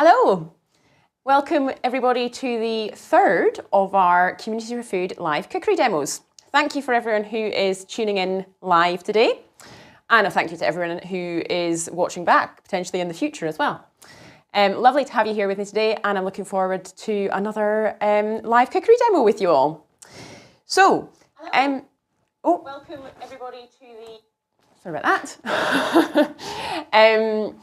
Hello, welcome everybody to the third of our Community for Food live cookery demos. Thank you for everyone who is tuning in live today, and a thank you to everyone who is watching back potentially in the future as well. Lovely to have you here with me today, and I'm looking forward to another live cookery demo with you all. So, welcome everybody to the... Sorry about that.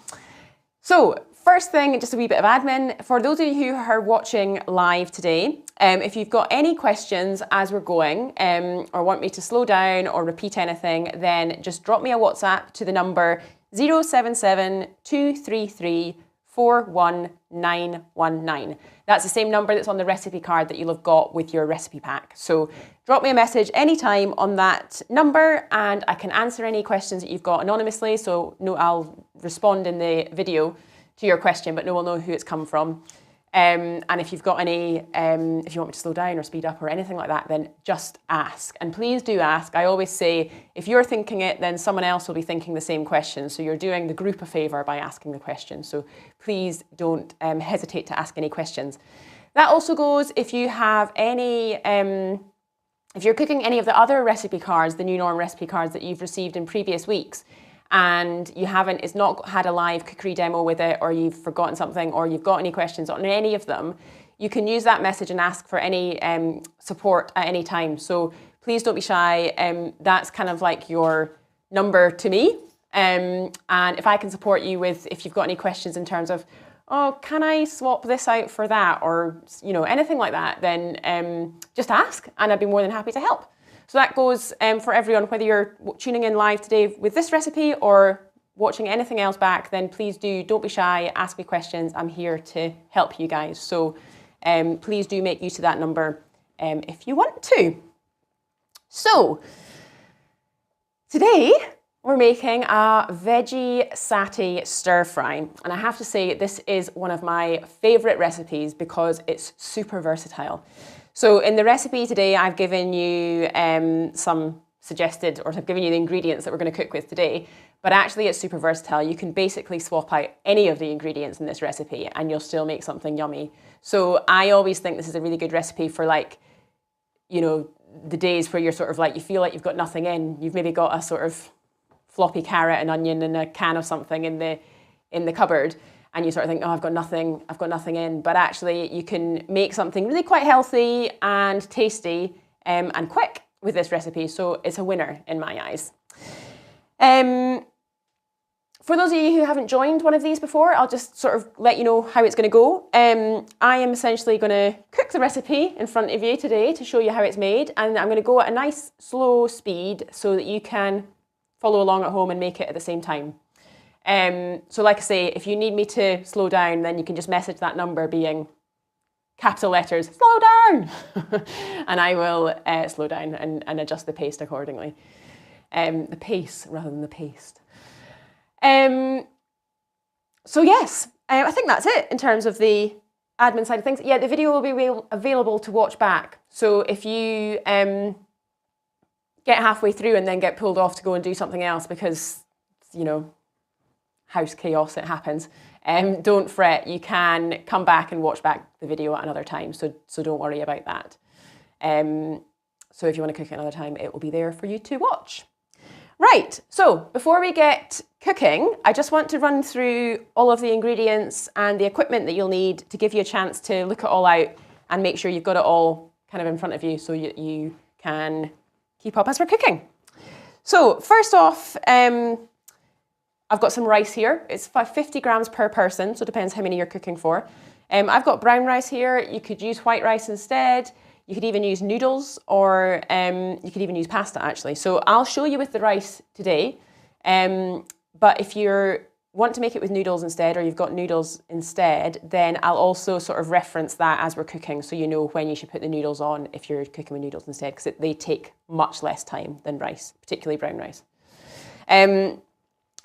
So, first thing, just a wee bit of admin. For those of you who are watching live today, if you've got any questions as we're going, or want me to slow down or repeat anything, then just drop me a WhatsApp to the number 077 233 41919. That's the same number that's on the recipe card that you'll have got with your recipe pack. So drop me a message anytime on that number and I can answer any questions that you've got anonymously. So no, I'll respond in the video to your question, but no one will know who it's come from. And if you've got any, if you want me to slow down or speed up or anything like that, then just ask. And please do ask. I always say, if you're thinking it, then someone else will be thinking the same question. So you're doing the group a favour by asking the question. So please don't hesitate to ask any questions. That also goes if you have any, if you're cooking any of the other recipe cards, the New Norm recipe cards that you've received in previous weeks, and you haven't, it's not had a live cookery demo with it, or you've forgotten something, or you've got any questions on any of them, you can use that message and ask for any support at any time. So please don't be shy. That's kind of like your number to me. And if I can support you with, if you've got any questions in terms of, oh, can I swap this out for that? Or, you know, anything like that, then just ask and I'd be more than happy to help. So that goes for everyone, whether you're tuning in live today with this recipe or watching anything else back, then please don't be shy, ask me questions. I'm here to help you guys. So please do make use of that number if you want to. So today we're making a veggie satay stir fry. And I have to say, this is one of my favorite recipes because it's super versatile. So in the recipe today, I've given you some suggested, or I've given you the ingredients that we're going to cook with today, but actually it's super versatile. You can basically swap out any of the ingredients in this recipe and you'll still make something yummy. So I always think this is a really good recipe for, like, you know, the days where you're sort of like, you feel like you've got nothing in. You've maybe got a sort of floppy carrot and onion and a can of something in the cupboard. And you sort of think, oh, I've got nothing in. But actually you can make something really quite healthy and tasty and quick with this recipe. So it's a winner in my eyes. For those of you who haven't joined one of these before, I'll just sort of let you know how it's going to go. I am essentially going to cook the recipe in front of you today to show you how it's made. And I'm going to go at a nice slow speed so that you can follow along at home and make it at the same time. So like I say, if you need me to slow down, then you can just message that number being capital letters, slow down, and I will slow down and adjust the pace accordingly. The pace rather than the paste. So yes, I think that's it in terms of the admin side of things. Yeah, the video will be available to watch back. So if you get halfway through and then get pulled off to go and do something else because, you know, house chaos, it happens. Don't fret, you can come back and watch back the video at another time, so don't worry about that. So if you want to cook it another time, it will be there for you to watch. Right, so before we get cooking, I just want to run through all of the ingredients and the equipment that you'll need to give you a chance to look it all out and make sure you've got it all kind of in front of you so you can keep up as we're cooking. So first off, I've got some rice here. It's 50 grams per person, so it depends how many you're cooking for. I've got brown rice here. You could use white rice instead. You could even use noodles, or you could even use pasta, actually. So I'll show you with the rice today. But if you want to make it with noodles instead, or you've got noodles instead, then I'll also sort of reference that as we're cooking, so you know when you should put the noodles on if you're cooking with noodles instead, because they take much less time than rice, particularly brown rice.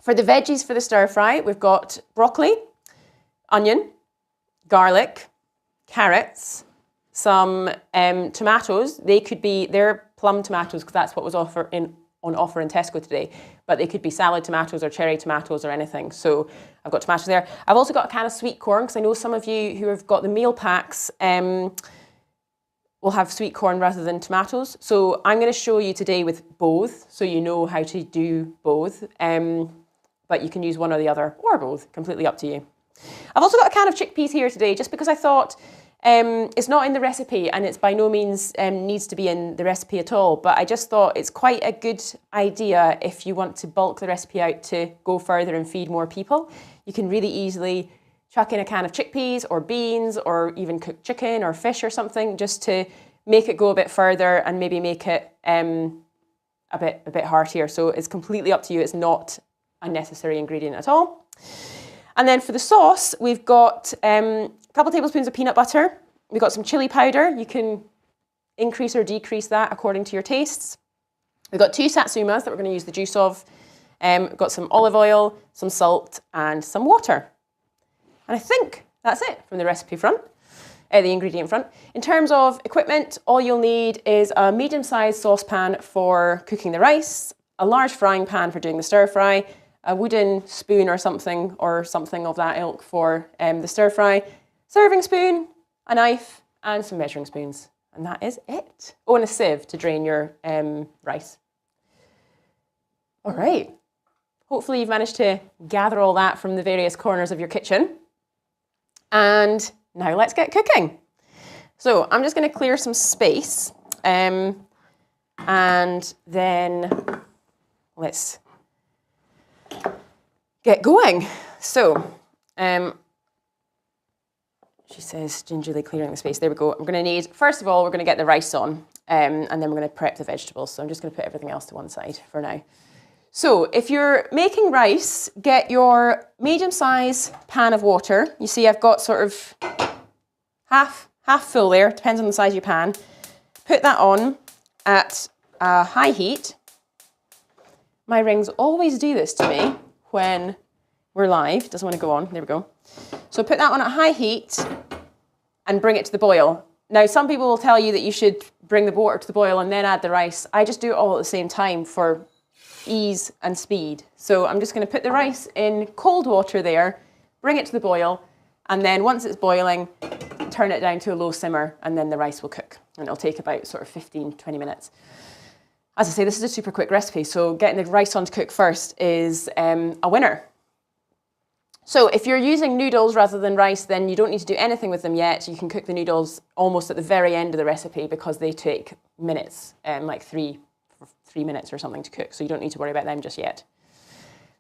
For the veggies for the stir fry, we've got broccoli, onion, garlic, carrots, some tomatoes. They're plum tomatoes because that's what was on offer in Tesco today, but they could be salad tomatoes or cherry tomatoes or anything. So I've got tomatoes there. I've also got a can of sweet corn, because I know some of you who have got the meal packs will have sweet corn rather than tomatoes. So I'm going to show you today with both, so you know how to do both. But you can use one or the other, or both, completely up to you. I've also got a can of chickpeas here today, just because I thought it's not in the recipe, and it's by no means needs to be in the recipe at all, but I just thought it's quite a good idea if you want to bulk the recipe out to go further and feed more people. You can really easily chuck in a can of chickpeas or beans or even cooked chicken or fish or something, just to make it go a bit further and maybe make it a bit heartier. So it's completely up to you. It's not a necessary ingredient at all. And then for the sauce, we've got a couple tablespoons of peanut butter. We've got some chili powder. You can increase or decrease that according to your tastes. We've got 2 satsumas that we're going to use the juice of. We've got some olive oil, some salt, and some water. And I think that's it from the recipe front, the ingredient front. In terms of equipment, all you'll need is a medium-sized saucepan for cooking the rice, a large frying pan for doing the stir fry, a wooden spoon or something of that ilk for the stir fry, serving spoon, a knife, and some measuring spoons. And that is it. Oh, and a sieve to drain your rice. All right. Hopefully you've managed to gather all that from the various corners of your kitchen. And now let's get cooking. So I'm just going to clear some space, and then let's get going. So she says gingerly clearing the space. There we go. I'm going to need, first of all, we're going to get the rice on, and then we're going to prep the vegetables. So I'm just going to put everything else to one side for now. So if you're making rice, get your medium-sized pan of water. You see I've got sort of half full there, depends on the size of your pan. Put that on at a high heat. My rings always do this to me when we're live. It doesn't want to go on. There we go. So put that on at high heat and bring it to the boil. Now, some people will tell you that you should bring the water to the boil and then add the rice. I just do it all at the same time for ease and speed. So I'm just going to put the rice in cold water there, bring it to the boil, and then once it's boiling, turn it down to a low simmer, and then the rice will cook. And it'll take about sort of 15-20 minutes. As I say, this is a super quick recipe, so getting the rice on to cook first is a winner. So if you're using noodles rather than rice, then you don't need to do anything with them yet. You can cook the noodles almost at the very end of the recipe, because they take minutes, like 3 minutes or something to cook, so you don't need to worry about them just yet.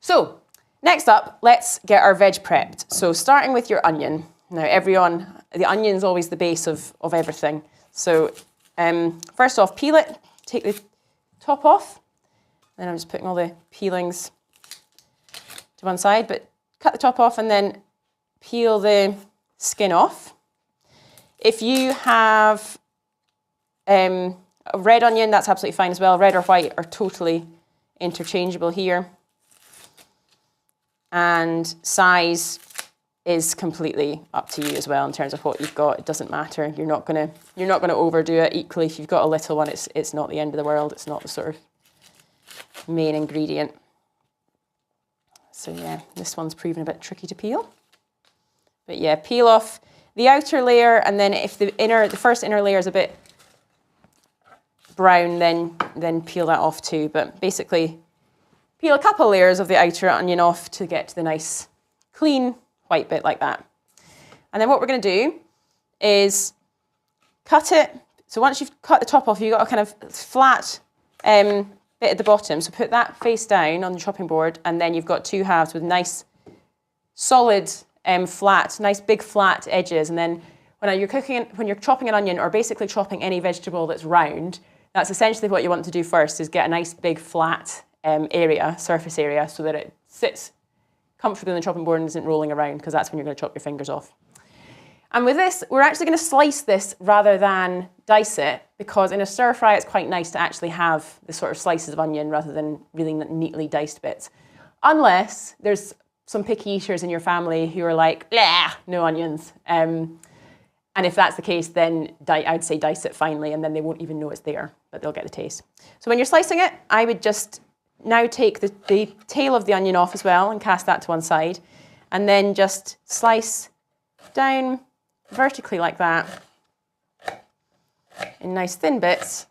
So next up, let's get our veg prepped. So starting with your onion. Now the onion is always the base of everything. So first off, peel it, take the top off. Then I'm just putting all the peelings to one side, but cut the top off and then peel the skin off. If you have a red onion, that's absolutely fine as well. Red or white are totally interchangeable here. And size is completely up to you as well in terms of what you've got. It doesn't matter. You're not gonna overdo it. Equally, if you've got a little one, it's not the end of the world. It's not the sort of main ingredient. So yeah, this one's proven a bit tricky to peel. But yeah, peel off the outer layer, and then if the first inner layer is a bit brown, then peel that off too. But basically, peel a couple layers of the outer onion off to get to the nice, clean white bit like that. And then what we're going to do is cut it. So once you've cut the top off, you've got a kind of flat bit at the bottom. So put that face down on the chopping board, and then you've got 2 halves with nice, solid, flat, nice big flat edges. And then when you're chopping an onion, or basically chopping any vegetable that's round, that's essentially what you want to do first, is get a nice big flat surface area, so that it sits comfortably on the chopping board and isn't rolling around, because that's when you're going to chop your fingers off. And with this, we're actually going to slice this rather than dice it, because in a stir fry it's quite nice to actually have the sort of slices of onion rather than really neatly diced bits. Unless there's some picky eaters in your family who are like, "Blah, no onions." And if that's the case, then I'd say dice it finely, and then they won't even know it's there, but they'll get the taste. So when you're slicing it, I would just now take the tail of the onion off as well and cast that to one side, and then just slice down vertically like that in nice thin bits,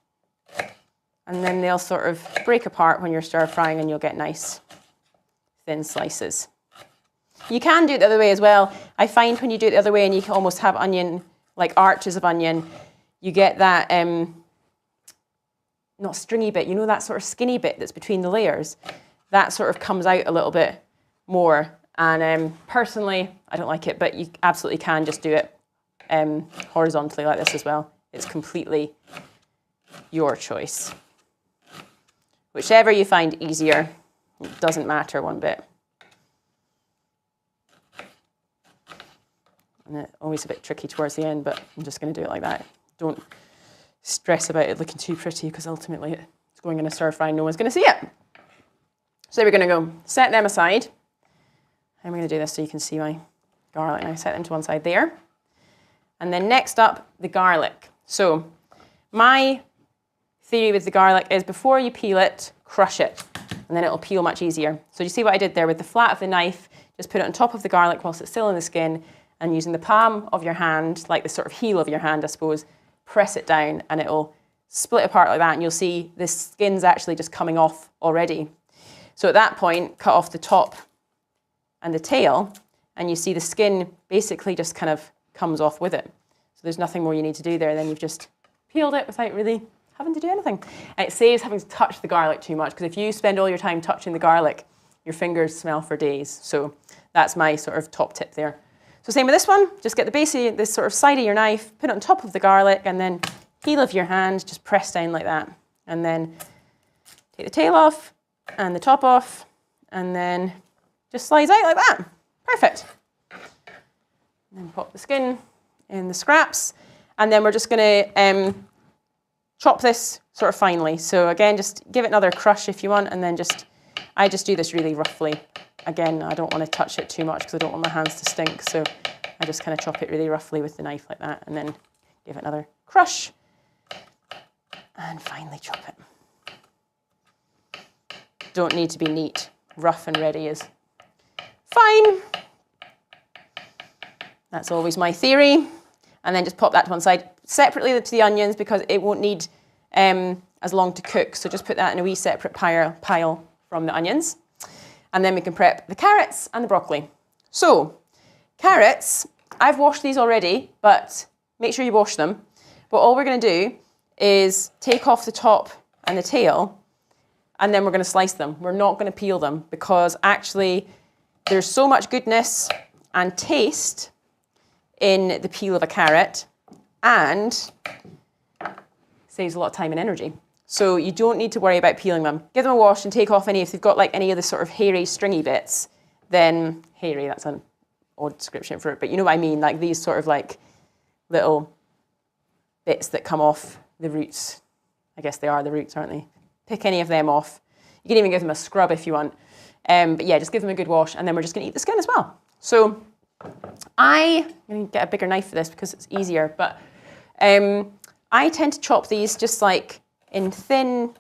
and then they'll sort of break apart when you're stir frying, and you'll get nice thin slices. You can do it the other way as well. I find when you do it the other way and you can almost have onion, like arches of onion, you get that, not stringy bit, you know, that sort of skinny bit that's between the layers. That sort of comes out a little bit more. And personally, I don't like it, but you absolutely can just do it horizontally like this as well. It's completely your choice. Whichever you find easier, it doesn't matter one bit. And it's always a bit tricky towards the end, but I'm just going to do it like that. Don't stress about it looking too pretty, because ultimately it's going in a stir fry and no one's going to see it. So we're going to go set them aside. I'm going to do this so you can see my garlic. And I set them to one side there. And then next up, the garlic. So my theory with the garlic is before you peel it, crush it, and then it'll peel much easier. So you see what I did there with the flat of the knife, just put it on top of the garlic whilst it's still in the skin, and using the palm of your hand, like the sort of heel of your hand, I suppose, press it down and it'll split apart like that, and you'll see the skin's actually just coming off already. So at that point, cut off the top and the tail, and you see the skin basically just kind of comes off with it. So there's nothing more you need to do there. Then you've just peeled it without really having to do anything. And it saves having to touch the garlic too much, because if you spend all your time touching the garlic, your fingers smell for days. So that's my sort of top tip there. So same with this one, just get the base of this sort of side of your knife, put it on top of the garlic, and then heel of your hand, just press down like that. And then take the tail off and the top off, and then just slides out like that. Perfect. And then pop the skin in the scraps, and then we're just going to chop this sort of finely. So again, just give it another crush if you want, and then I just do this really roughly. Again, I don't want to touch it too much because I don't want my hands to stink, so I just kind of chop it really roughly with the knife like that, and then give it another crush, and finally chop it. Don't need to be neat. Rough and ready is fine. That's always my theory. And then just pop that to one side, separately to the onions, because it won't need as long to cook, so just put that in a wee separate pile from the onions. And then we can prep the carrots and the broccoli. So, carrots, I've washed these already, but make sure you wash them. But all we're going to do is take off the top and the tail, and then we're going to slice them. We're not going to peel them, because actually there's so much goodness and taste in the peel of a carrot, and saves a lot of time and energy. So you don't need to worry about peeling them. Give them a wash and take off if they've got like any of the sort of hairy, stringy bits, then hairy, that's an odd description for it, but you know what I mean, like these sort of like little bits that come off the roots. I guess they are the roots, aren't they? Pick any of them off. You can even give them a scrub if you want. But yeah, just give them a good wash, and then we're just going to eat the skin as well. So I'm going to get a bigger knife for this because it's easier, but I tend to chop these just like in thin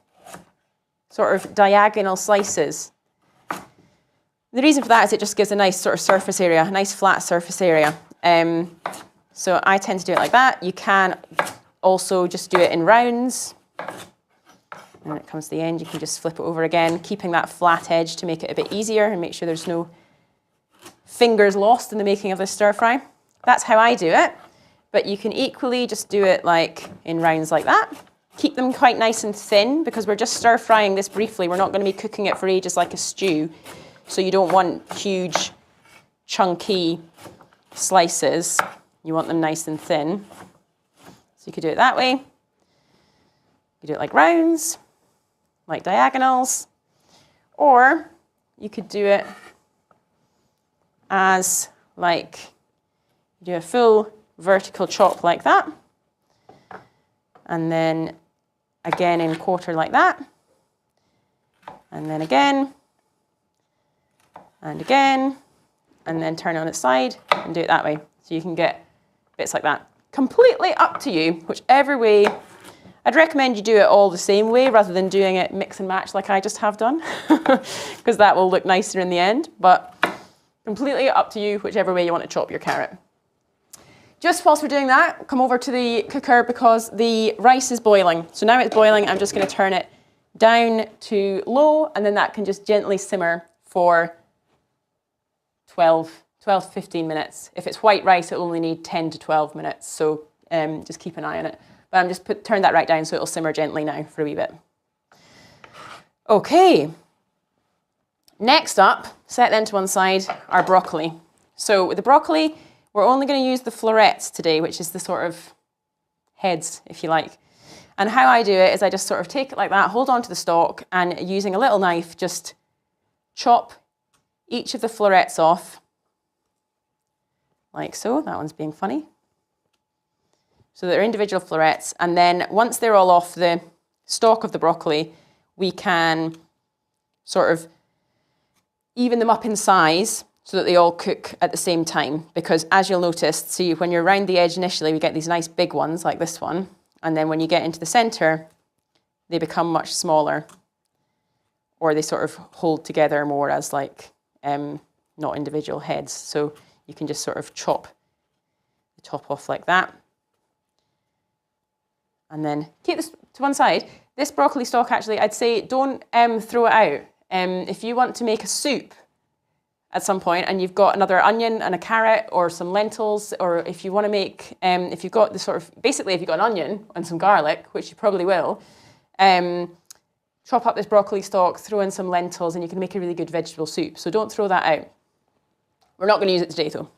sort of diagonal slices. The reason for that is it just gives a nice sort of surface area, a nice flat surface area. So I tend to do it like that. You can also just do it in rounds. And when it comes to the end, you can just flip it over again, keeping that flat edge to make it a bit easier and make sure there's no fingers lost in the making of this stir fry. That's how I do it. But you can equally just do it like in rounds like that. Keep them quite nice and thin, because we're just stir frying this briefly. We're not going to be cooking it for ages like a stew. So you don't want huge, chunky slices. You want them nice and thin. So you could do it that way. You could do it like rounds, like diagonals, or you could do it as like, do a full vertical chop like that, and then again in quarter like that, and then again, and then turn it on its side and do it that way. So you can get bits like that. completely up to you, whichever way. I'd recommend you do it all the same way rather than doing it mix and match like I just have done, because that will look nicer in the end, but completely up to you, whichever way you want to chop your carrot. Just whilst we're doing that, come over to the cooker because the rice is boiling. So now it's boiling, I'm just going to turn it down to low, and then that can just gently simmer for 12 to 15 minutes. If it's white rice, it'll only need 10 to 12 minutes, so just keep an eye on it. But I'm just turn that right down so it'll simmer gently now for a wee bit. Okay. Next up, set them to one side, our broccoli. So with the broccoli, we're only going to use the florets today, which is the sort of heads, if you like. And how I do it is I just sort of take it like that, hold on to the stalk, and using a little knife, just chop each of the florets off, like so. That one's being funny. So they're individual florets, and then once they're all off the stalk of the broccoli, we can sort of even them up in size so that they all cook at the same time. Because as you'll notice, see, when you're around the edge initially, we get these nice big ones like this one. And then when you get into the center, they become much smaller, or they sort of hold together more as like not individual heads. So you can just sort of chop the top off like that. And then keep this to one side. This broccoli stalk, actually, I'd say don't throw it out. If you want to make a soup at some point and you've got another onion and a carrot or some lentils, or if you want to make, if you've got the sort of, basically if you've got an onion and some garlic, which you probably will, chop up this broccoli stalk, throw in some lentils, and you can make a really good vegetable soup. So don't throw that out. We're not going to use it today though.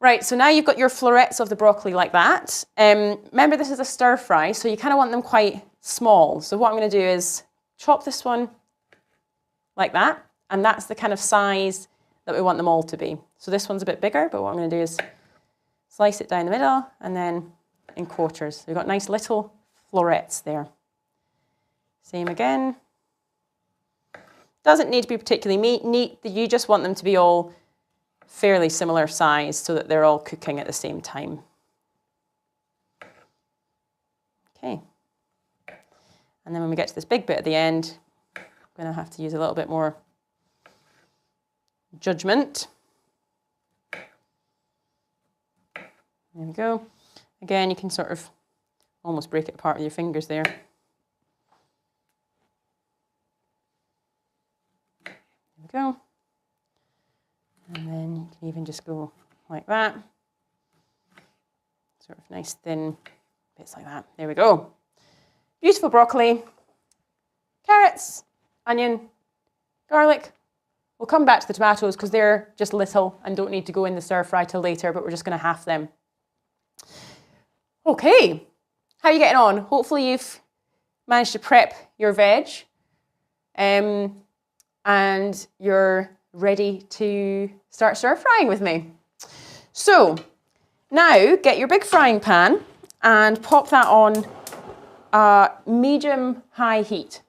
Right, so now you've got your florets of the broccoli like that. Remember, this is a stir fry, so you kind of want them quite small. So what I'm going to do is chop this one like that, and that's the kind of size that we want them all to be. So this one's a bit bigger, but what I'm going to do is slice it down the middle and then in quarters. So we've got nice little florets there. Same again. Doesn't need to be particularly neat. You just want them to be all fairly similar size so that they're all cooking at the same time. Okay. And then when we get to this big bit at the end, I'm going to have to use a little bit more judgment. There we go. Again, you can sort of almost break it apart with your fingers there. There we go. And then you can even just go like that. Sort of nice thin bits like that. There we go. Beautiful broccoli, carrots, onion, garlic. We'll come back to the tomatoes because they're just little and don't need to go in the stir fry till later, but we're just going to half them. Okay, how are you getting on? Hopefully you've managed to prep your veg and you're ready to start stir frying with me. So now get your big frying pan and pop that on medium-high heat.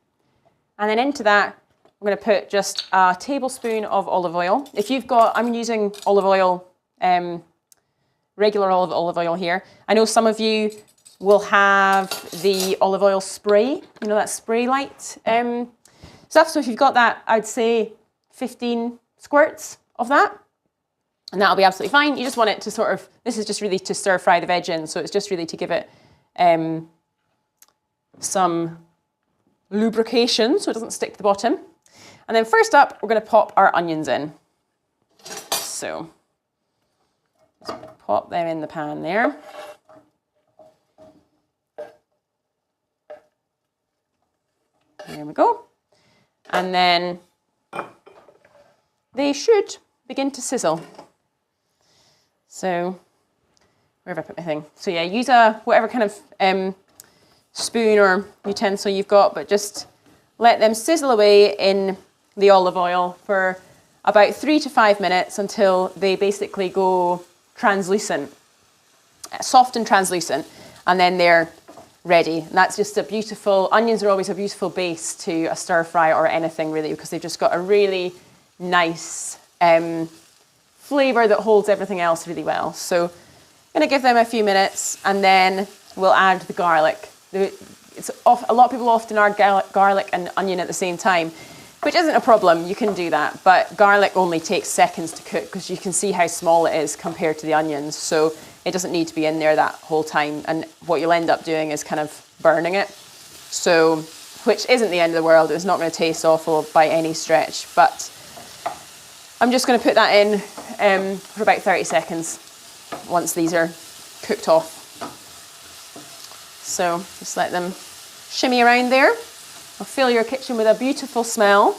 And then into that, I'm going to put just a tablespoon of olive oil. If you've got, I'm using olive oil, regular olive oil here. I know some of you will have the olive oil spray, you know, that spray light stuff. So if you've got that, I'd say 15 squirts of that, and that'll be absolutely fine. You just want it to sort of, this is just really to stir fry the veg in, so it's just really to give it some lubrication so it doesn't stick to the bottom. And then first up, we're going to pop our onions in. So just pop them in the pan there. There we go. And then they should begin to sizzle. So where have I put my thing? So yeah, use whatever kind of spoon or utensil you've got, but just let them sizzle away in the olive oil for about 3 to 5 minutes until they basically go translucent, soft and translucent, and then they're ready. And that's just a beautiful, onions are always a beautiful base to a stir fry or anything really, because they've just got a really nice flavour that holds everything else really well. So Gonna give them a few minutes and then we'll add the garlic. A lot of people often add garlic and onion at the same time, which isn't a problem, you can do that, but garlic only takes seconds to cook because you can see how small it is compared to the onions, so it doesn't need to be in there that whole time, and what you'll end up doing is kind of burning it, so, which isn't the end of the world. It's not going to taste awful by any stretch, but I'm just going to put that in for about 30 seconds once these are cooked off. So just let them shimmy around there. I'll fill your kitchen with a beautiful smell.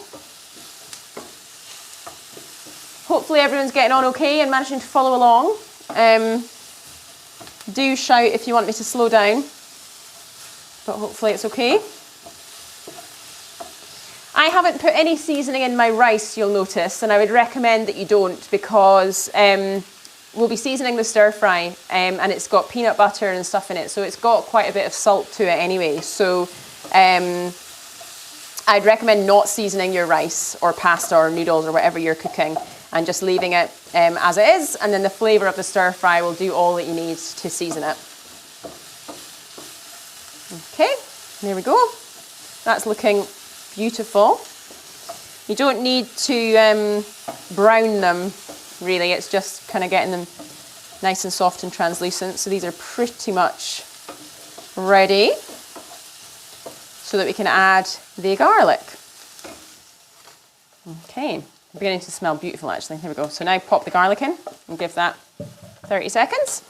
Hopefully everyone's getting on okay and managing to follow along. Do shout if you want me to slow down, but hopefully it's okay. I haven't put any seasoning in my rice, you'll notice, and I would recommend that you don't, because we'll be seasoning the stir fry and it's got peanut butter and stuff in it, so it's got quite a bit of salt to it anyway. So I'd recommend not seasoning your rice or pasta or noodles or whatever you're cooking, and just leaving it as it is, and then the flavour of the stir fry will do all that you need to season it. Okay, there we go. That's looking beautiful. You don't need to brown them really, it's just kind of getting them nice and soft and translucent. So these are pretty much ready so that we can add the garlic. Okay, beginning to smell beautiful actually. There we go. So now pop the garlic in and give that 30 seconds.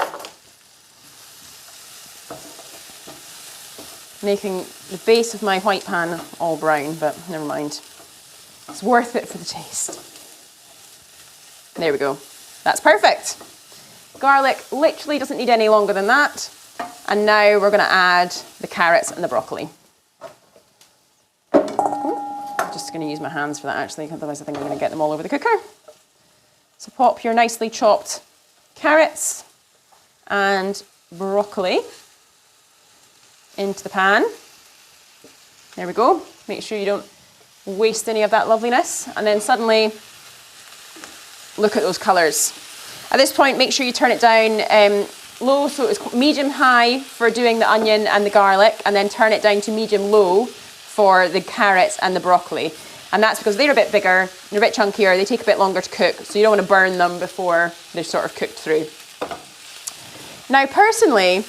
Making the base of my white pan all brown, but never mind. It's worth it for the taste. There we go. That's perfect. Garlic literally doesn't need any longer than that. And now we're going to add the carrots and the broccoli. I'm just going to use my hands for that actually, otherwise I think I'm going to get them all over the cooker. So pop your nicely chopped carrots and broccoli into the pan. There we go. Make sure you don't waste any of that loveliness. And then suddenly, look at those colours. At this point, make sure you turn it down low, so it's medium-high for doing the onion and the garlic, and then turn it down to medium-low for the carrots and the broccoli. And that's because they're a bit bigger, they're a bit chunkier, they take a bit longer to cook, so you don't want to burn them before they're sort of cooked through. Now, personally,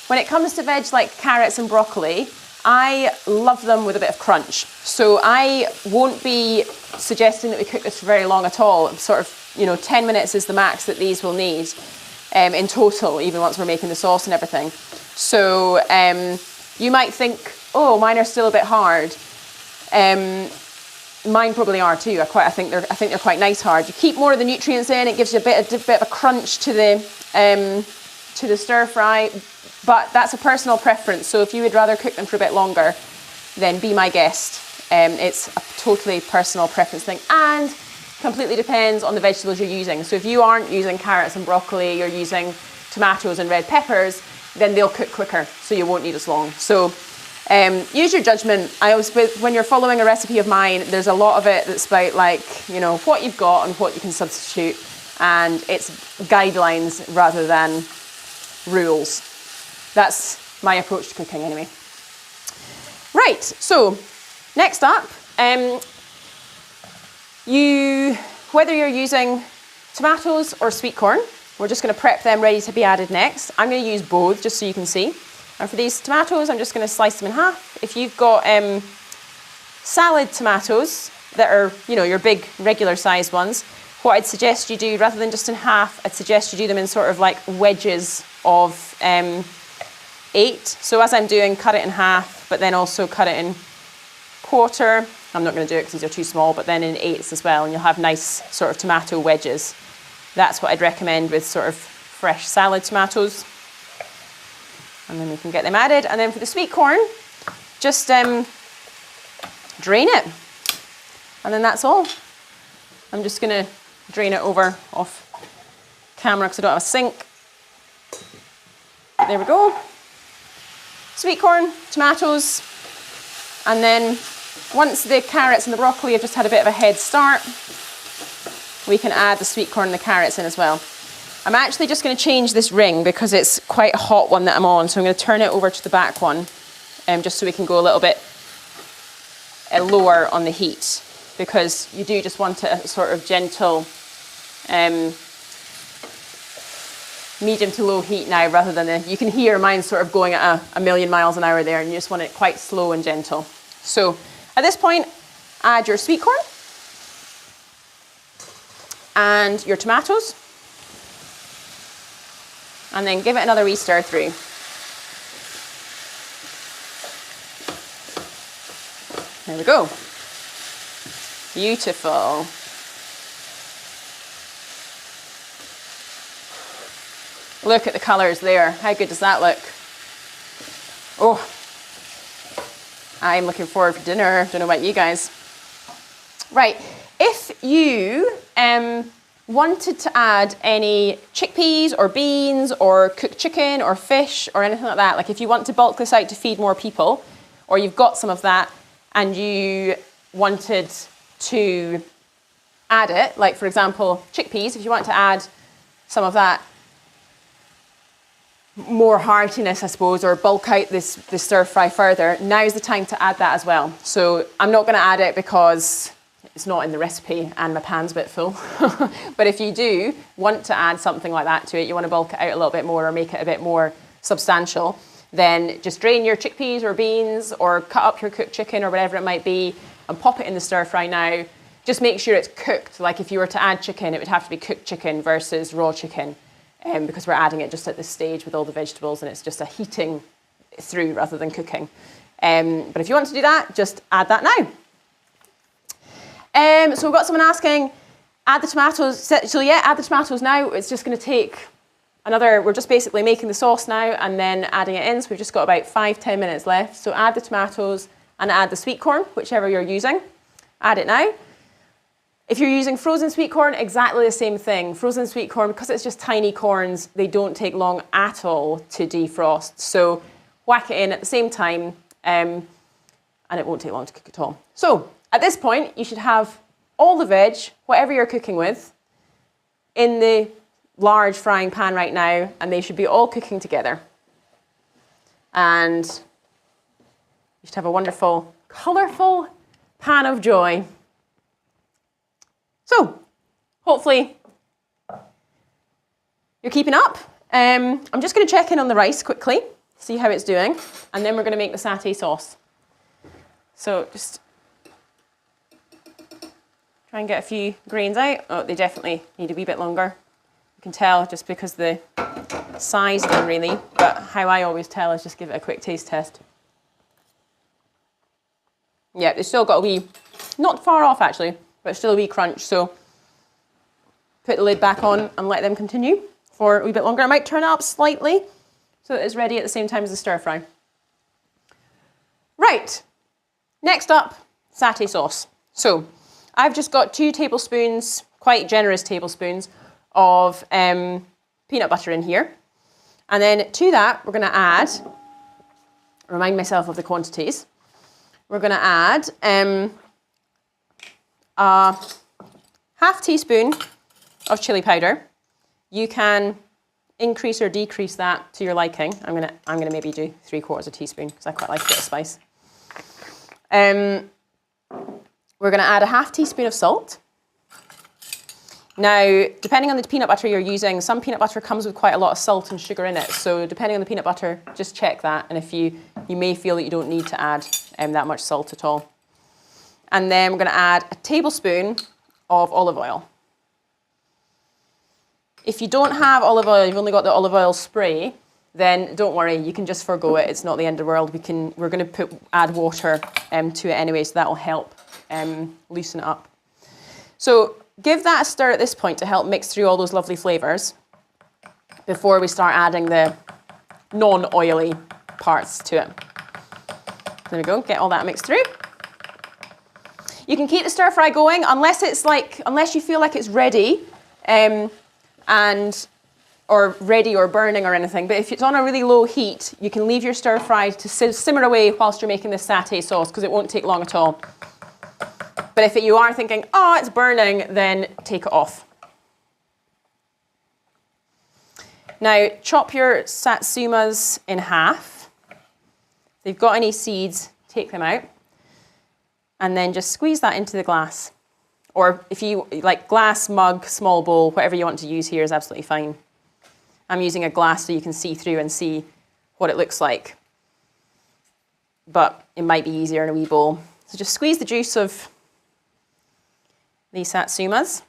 when it comes to veg like carrots and broccoli, I love them with a bit of crunch. So I won't be suggesting that we cook this for very long at all. Sort of, 10 minutes is the max that these will need in total, even once we're making the sauce and everything. So you might think, oh, mine are still a bit hard. Mine probably are too. I think they're quite nice hard. You keep more of the nutrients in. It gives you a bit of a crunch to the stir fry. But that's a personal preference, so if you would rather cook them for a bit longer, then be my guest. It's a totally personal preference thing, and completely depends on the vegetables you're using. So if you aren't using carrots and broccoli, you're using tomatoes and red peppers, then they'll cook quicker, so you won't need as long. So use your judgment. When you're following a recipe of mine, there's a lot of it that's about what you've got and what you can substitute, and it's guidelines rather than rules. That's my approach to cooking anyway. Right, so next up, whether you're using tomatoes or sweet corn, we're just going to prep them ready to be added next. I'm going to use both just so you can see. And for these tomatoes, I'm just going to slice them in half. If you've got salad tomatoes that are, your big regular sized ones, what I'd suggest you do, rather than just in half, I'd suggest you do them in sort of like wedges of 8. So as I'm doing, cut it in half, but then also cut it in quarter. I'm not going to do it because these are too small, but then in 8s as well, and you'll have nice sort of tomato wedges. That's what I'd recommend with sort of fresh salad tomatoes. And then we can get them added. And then for the sweet corn, just drain it. And then that's all. I'm just going to drain it over off camera because I don't have a sink. There we go. Sweet corn, tomatoes, and then once the carrots and the broccoli have just had a bit of a head start, we can add the sweet corn and the carrots in as well. I'm actually just going to change this ring because it's quite a hot one that I'm on. So I'm going to turn it over to the back one, just so we can go a little bit lower on the heat, because you do just want a sort of gentle medium to low heat now, rather than you can hear mine sort of going at a million miles an hour there, and you just want it quite slow and gentle. So at this point, add your sweet corn and your tomatoes, and then give it another wee stir through. There we go. Beautiful. Look at the colours there. How good does that look? Oh, I'm looking forward to dinner. Don't know about you guys. Right, if you wanted to add any chickpeas or beans or cooked chicken or fish or anything like that, like if you want to bulk this out to feed more people, or you've got some of that and you wanted to add it, like for example, chickpeas, if you want to add some of that more heartiness, I suppose, or bulk out this stir fry further, now's the time to add that as well. So I'm not going to add it because it's not in the recipe and my pan's a bit full. But if you do want to add something like that to it, you want to bulk it out a little bit more or make it a bit more substantial, then just drain your chickpeas or beans or cut up your cooked chicken or whatever it might be and pop it in the stir fry now. Just make sure it's cooked. Like if you were to add chicken, it would have to be cooked chicken versus raw chicken, because we're adding it just at this stage with all the vegetables and it's just a heating through rather than cooking. But if you want to do that, just add that now. So we've got someone asking, add the tomatoes. So yeah, add the tomatoes now. It's just going to take we're just basically making the sauce now and then adding it in. So we've just got about 5-10 minutes left. So add the tomatoes and add the sweet corn, whichever you're using. Add it now. If you're using frozen sweet corn, exactly the same thing. Frozen sweet corn, because it's just tiny corns, they don't take long at all to defrost. So whack it in at the same time, and it won't take long to cook at all. So at this point, you should have all the veg, whatever you're cooking with, in the large frying pan right now, and they should be all cooking together. And you should have a wonderful, colourful pan of joy. So, hopefully you're keeping up. I'm just going to check in on the rice quickly, see how it's doing, and then we're going to make the satay sauce. So just try and get a few grains out. Oh, they definitely need a wee bit longer. You can tell just because the size don't really, but how I always tell is just give it a quick taste test. Yeah, they've still got a wee, not far off actually, but still a wee crunch. So put the lid back on and let them continue for a wee bit longer. I might turn it up slightly so that it's ready at the same time as the stir fry. Right, next up, satay sauce. So I've just got 2 tablespoons, quite generous tablespoons, of peanut butter in here. And then to that, we're going to add, remind myself of the quantities, we're going to add a half teaspoon of chili powder. You can increase or decrease that to your liking. I'm gonna maybe do 3/4 teaspoon because I quite like a bit of spice. We're gonna add a half teaspoon of salt. Now, depending on the peanut butter you're using, some peanut butter comes with quite a lot of salt and sugar in it. So depending on the peanut butter, just check that. And if you may feel that you don't need to add that much salt at all. And then we're going to add a tablespoon of olive oil. If you don't have olive oil, you've only got the olive oil spray, then don't worry, you can just forgo it. It's not the end of the world. We're going to add water to it anyway, so that will help loosen it up. So give that a stir at this point to help mix through all those lovely flavours before we start adding the non-oily parts to it. There we go, get all that mixed through. You can keep the stir fry going unless you feel like it's ready, or ready or burning or anything. But if it's on a really low heat, you can leave your stir fry to simmer away whilst you're making this satay sauce because it won't take long at all. But if you are thinking, oh, it's burning, then take it off. Now, chop your satsumas in half. If they've got any seeds, take them out. And then just squeeze that into the glass. Or if you like glass, mug, small bowl, whatever you want to use here is absolutely fine. I'm using a glass so you can see through and see what it looks like. But it might be easier in a wee bowl. So just squeeze the juice of these satsumas.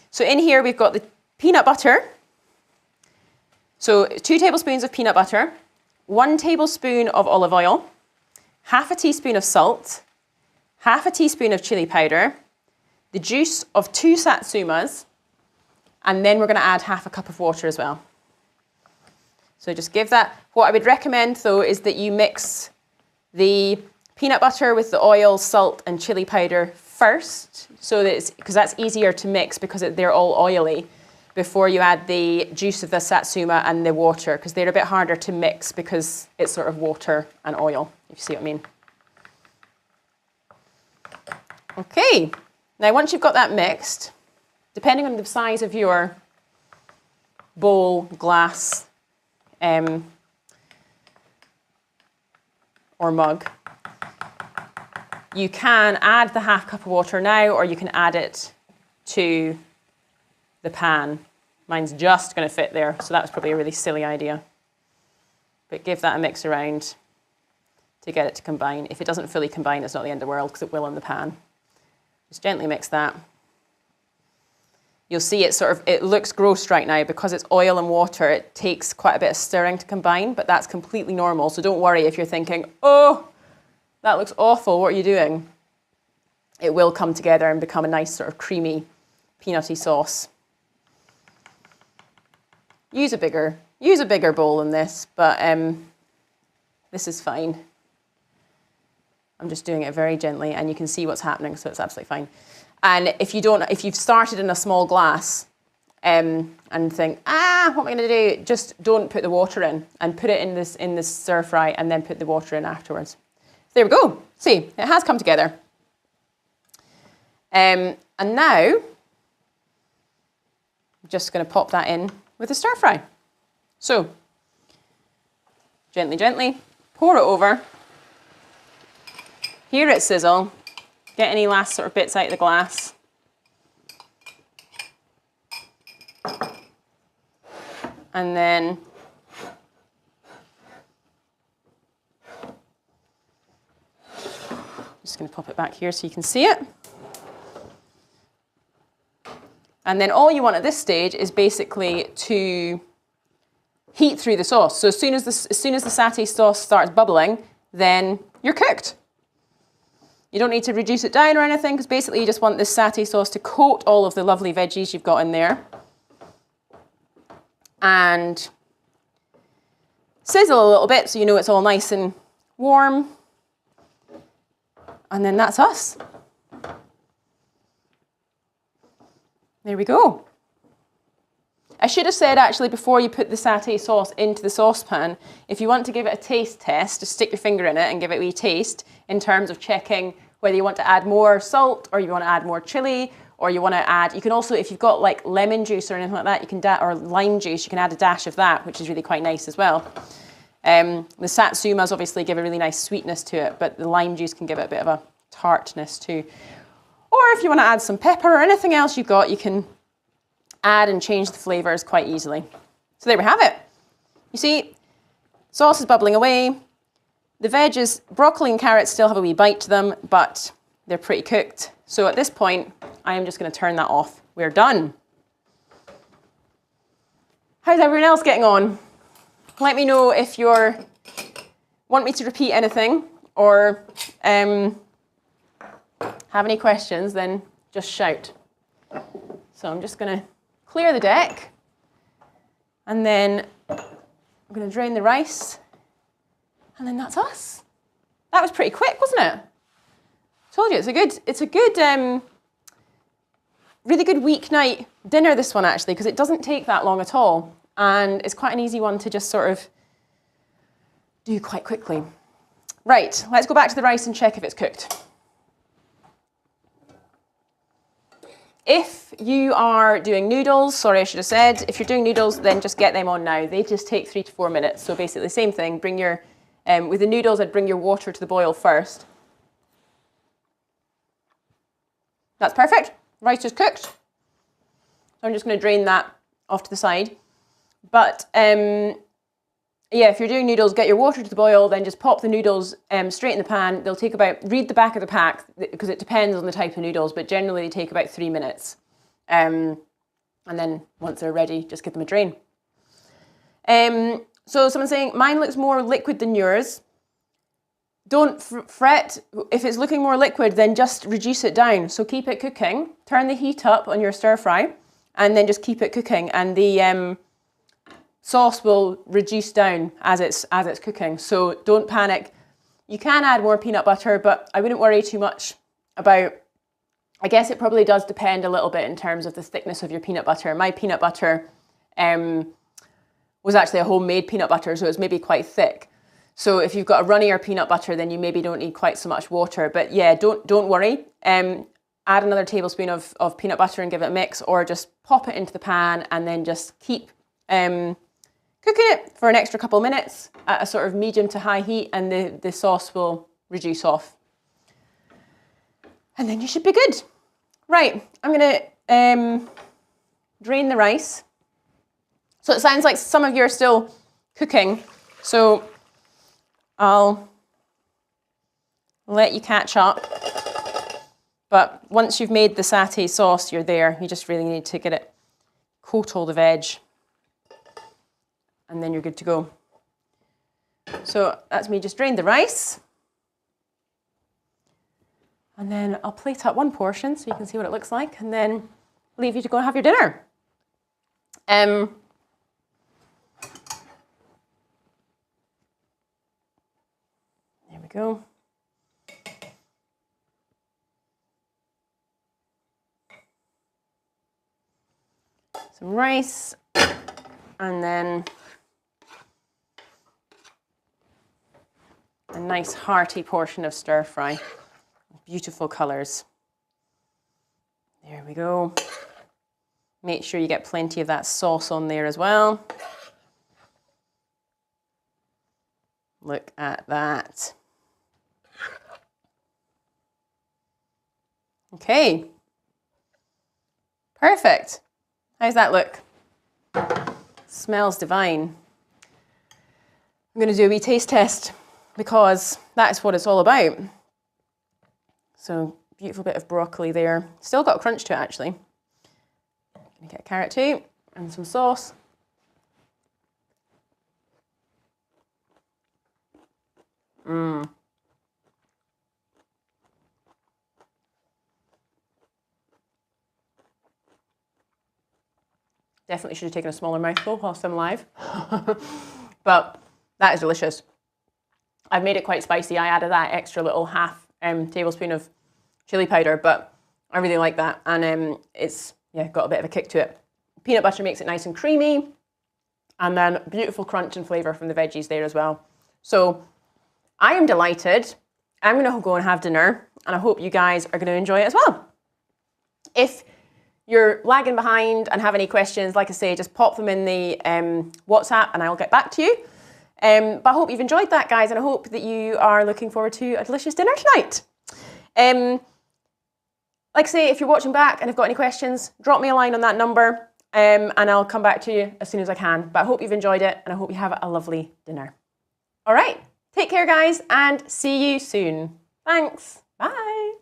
So in here we've got the peanut butter. So 2 tablespoons of peanut butter, 1 tablespoon of olive oil, half a teaspoon of salt, half a teaspoon of chili powder, the juice of 2 satsumas, and then we're going to add half a cup of water as well. So just give that. What I would recommend though is that you mix the peanut butter with the oil, salt and chili powder first, so that because that's easier to mix because they're all oily, before you add the juice of the satsuma and the water, because they're a bit harder to mix because it's sort of water and oil, if you see what I mean. Okay, now once you've got that mixed, depending on the size of your bowl, glass, or mug, you can add the half cup of water now, or you can add it to the pan. Mine's just going to fit there, so that was probably a really silly idea. But give that a mix around to get it to combine. If it doesn't fully combine, it's not the end of the world, because it will in the pan. Just gently mix that. You'll see it looks gross right now because it's oil and water. It takes quite a bit of stirring to combine, but that's completely normal. So don't worry if you're thinking, oh, that looks awful, what are you doing? It will come together and become a nice sort of creamy, peanutty sauce. Use a bigger bowl than this, but this is fine. I'm just doing it very gently and you can see what's happening, so it's absolutely fine. And if you've started in a small glass and think, what am I going to do? Just don't put the water in and put it in this stir fry and then put the water in afterwards. There we go. See, it has come together. And now, I'm just going to pop that in with a stir fry. So, gently, gently, pour it over. Hear it sizzle. Get any last sort of bits out of the glass. And then just going to pop it back here so you can see it. And then all you want at this stage is basically to heat through the sauce. So as soon as the satay sauce starts bubbling, then you're cooked. You don't need to reduce it down or anything, because basically you just want this satay sauce to coat all of the lovely veggies you've got in there. And sizzle a little bit so you know it's all nice and warm. And then that's us. There we go. I should have said actually before you put the satay sauce into the saucepan, if you want to give it a taste test, just stick your finger in it and give it a wee taste in terms of checking whether you want to add more salt or you want to add more chili, or you want to add, you can also, if you've got like lemon juice or anything like that, you can or lime juice, you can add a dash of that, which is really quite nice as well. The satsumas obviously give a really nice sweetness to it, but the lime juice can give it a bit of a tartness too. Or if you want to add some pepper or anything else you've got, you can add and change the flavors quite easily. So there we have it. You see, sauce is bubbling away. The veggies, broccoli and carrots still have a wee bite to them, but they're pretty cooked. So at this point, I am just going to turn that off. We're done. How's everyone else getting on? Let me know if you want me to repeat anything or have any questions, then just shout. So I'm just going to clear the deck, and then I'm going to drain the rice, and then that's us. That was pretty quick, wasn't it? Told you, it's a good, really good weeknight dinner, this one actually, because it doesn't take that long at all, and it's quite an easy one to just sort of do quite quickly. Right, let's go back to the rice and check if it's cooked. If you are doing noodles, sorry, I should have said, if you're doing noodles, then just get them on now. They just take 3 to 4 minutes. So basically, same thing. Bring your, with the noodles, I'd bring your water to the boil first. That's perfect. Rice is cooked. So I'm just going to drain that off to the side. But yeah, if you're doing noodles, get your water to the boil, then just pop the noodles straight in the pan. They'll take about, read the back of the pack, because it depends on the type of noodles, but generally they take about 3 minutes. And then once they're ready, just give them a drain. So someone's saying, mine looks more liquid than yours. Don't fret. If it's looking more liquid, then just reduce it down. So keep it cooking. Turn the heat up on your stir fry, and then just keep it cooking. And the sauce will reduce down as it's cooking. So don't panic. You can add more peanut butter, but I wouldn't worry too much about, I guess it probably does depend a little bit in terms of the thickness of your peanut butter. My peanut butter was actually a homemade peanut butter, so it's maybe quite thick. So if you've got a runnier peanut butter, then you maybe don't need quite so much water. But yeah, don't worry. Add another tablespoon of peanut butter and give it a mix, or just pop it into the pan and then just keep cooking it for an extra couple of minutes at a sort of medium to high heat, and the sauce will reduce off. And then you should be good. Right, I'm gonna drain the rice. So it sounds like some of you are still cooking, so I'll let you catch up. But once you've made the satay sauce, you're there. You just really need to get it, coat all the veg, and then you're good to go. So that's me just drained the rice. And then I'll plate up one portion so you can see what it looks like, and then leave you to go and have your dinner. There we go. Some rice, and then a nice hearty portion of stir fry. Beautiful colours. There we go. Make sure you get plenty of that sauce on there as well. Look at that. Okay. Perfect. How's that look? Smells divine. I'm going to do a wee taste test because that's what it's all about. So beautiful bit of broccoli there. Still got a crunch to it actually. Gonna get a carrot too and some sauce. Definitely should have taken a smaller mouthful whilst I'm live. But that is delicious. I've made it quite spicy. I added that extra little half tablespoon of chili powder, but I really like that. And it's got a bit of a kick to it. Peanut butter makes it nice and creamy. And then beautiful crunch and flavour from the veggies there as well. So I am delighted. I'm going to go and have dinner, and I hope you guys are going to enjoy it as well. If you're lagging behind and have any questions, like I say, just pop them in the WhatsApp and I'll get back to you. But I hope you've enjoyed that, guys, and I hope that you are looking forward to a delicious dinner tonight. Like I say, if you're watching back and have got any questions, drop me a line on that number and I'll come back to you as soon as I can. But I hope you've enjoyed it and I hope you have a lovely dinner. All right, take care, guys, and see you soon. Thanks. Bye.